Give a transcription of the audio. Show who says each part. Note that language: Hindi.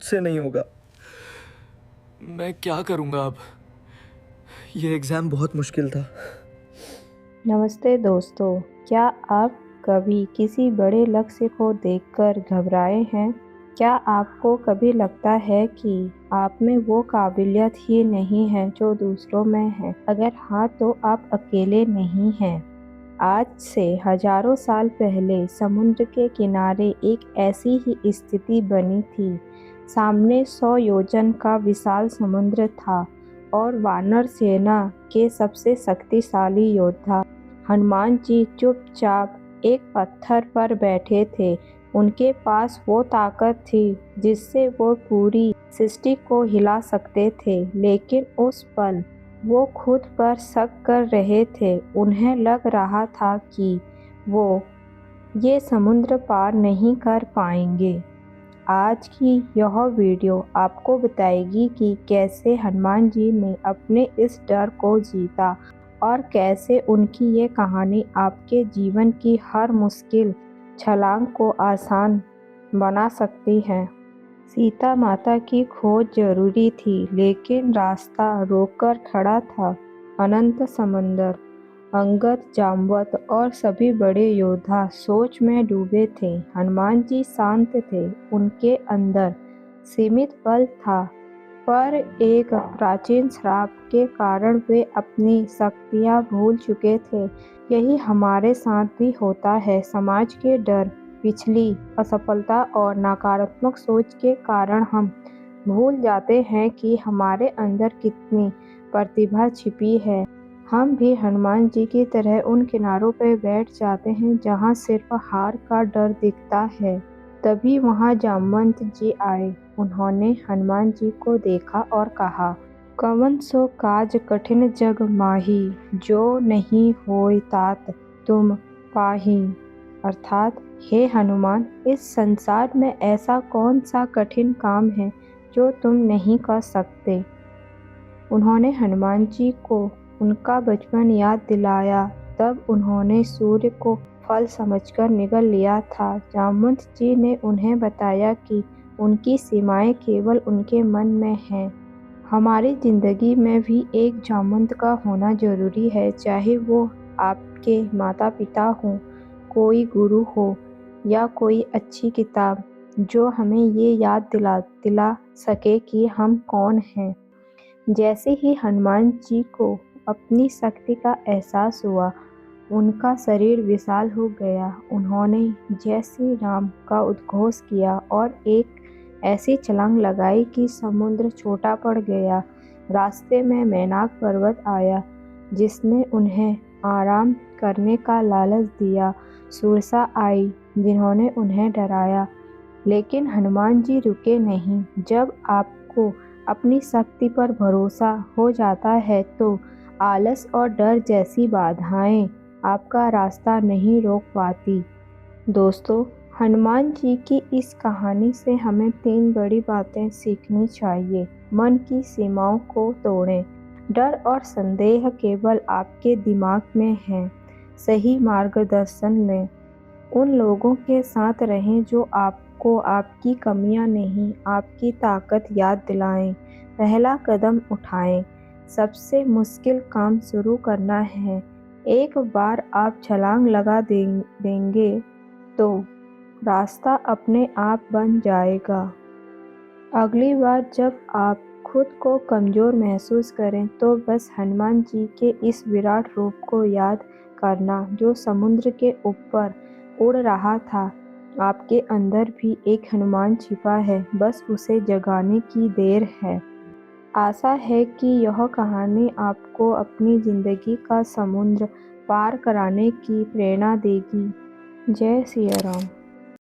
Speaker 1: मुझसे नहीं होगा। मैं क्या करूँगा अब? ये एग्ज़ाम बहुत मुश्किल था।
Speaker 2: नमस्ते दोस्तों, क्या आप कभी किसी बड़े लक्ष्य को देखकर घबराए हैं? क्या आपको कभी लगता है कि आप में वो काबिलियत ही नहीं है जो दूसरों में है? अगर हाँ, तो आप अकेले नहीं हैं। आज से हजारों साल पहले समुद्र के किनारे एक ऐसी ही स्थिति बनी थी। सामने 100 योजन का विशाल समुद्र था और वानर सेना के सबसे शक्तिशाली योद्धा हनुमान जी चुपचाप एक पत्थर पर बैठे थे। उनके पास वो ताकत थी जिससे वो पूरी सृष्टि को हिला सकते थे, लेकिन उस पल वो खुद पर शक कर रहे थे। उन्हें लग रहा था कि वो ये समुद्र पार नहीं कर पाएंगे। आज की यह वीडियो आपको बताएगी कि कैसे हनुमान जी ने अपने इस डर को जीता और कैसे उनकी ये कहानी आपके जीवन की हर मुश्किल छलांग को आसान बना सकती है। सीता माता की खोज जरूरी थी, लेकिन रास्ता रोककर खड़ा था अनंत समंदर। अंगद, जाम्बवत और सभी बड़े योद्धा सोच में डूबे थे। हनुमान जी शांत थे, उनके अंदर सीमित बल था, पर एक प्राचीन श्राप के कारण वे अपनी शक्तियाँ भूल चुके थे। यही हमारे साथ भी होता है। समाज के डर, पिछली असफलता और नकारात्मक सोच के कारण हम भूल जाते हैं कि हमारे अंदर कितनी प्रतिभा छिपी है। हम भी हनुमान जी की तरह उन किनारों पर बैठ जाते हैं जहाँ सिर्फ हार का डर दिखता है। तभी वहाँ जामवंत जी आए। उन्होंने हनुमान जी को देखा और कहा, कवन सो काज कठिन जग माही, जो नहीं होय तात तुम पाही। अर्थात, हे हनुमान, इस संसार में ऐसा कौन सा कठिन काम है जो तुम नहीं कर सकते। उन्होंने हनुमान जी को उनका बचपन याद दिलाया। तब उन्होंने सूर्य को फल समझकर निगल लिया था। जामवंत जी ने उन्हें बताया कि उनकी सीमाएं केवल उनके मन में हैं। हमारी जिंदगी में भी एक जामवंत का होना जरूरी है, चाहे वो आपके माता पिता हों, कोई गुरु हो या कोई अच्छी किताब, जो हमें ये याद दिला सके कि हम कौन हैं। जैसे ही हनुमान जी को अपनी शक्ति का एहसास हुआ, उनका शरीर विशाल हो गया। उन्होंने जय श्री राम का उद्घोष किया और एक ऐसी छलांग लगाई कि समुद्र छोटा पड़ गया। रास्ते में मैनाक पर्वत आया, जिसने उन्हें आराम करने का लालच दिया। सुरसा आई, जिन्होंने उन्हें डराया, लेकिन हनुमान जी रुके नहीं। जब आपको अपनी शक्ति पर भरोसा हो जाता है तो आलस और डर जैसी बाधाएं आपका रास्ता नहीं रोक पाती। दोस्तों, हनुमान जी की इस कहानी से हमें 3 बड़ी बातें सीखनी चाहिए। मन की सीमाओं को तोड़ें। डर और संदेह केवल आपके दिमाग में हैं। सही मार्गदर्शन लें। उन लोगों के साथ रहें जो आपको आपकी कमियां नहीं, आपकी ताकत याद दिलाएं। पहला कदम उठाएं। सबसे मुश्किल काम शुरू करना है। एक बार आप छलांग लगा देंगे तो रास्ता अपने आप बन जाएगा। अगली बार जब आप खुद को कमज़ोर महसूस करें तो बस हनुमान जी के इस विराट रूप को याद करना, जो समुद्र के ऊपर उड़ रहा था। आपके अंदर भी एक हनुमान छिपा है, बस उसे जगाने की देर है। आशा है कि यह कहानी आपको अपनी ज़िंदगी का समुद्र पार कराने की प्रेरणा देगी। जय सिया राम।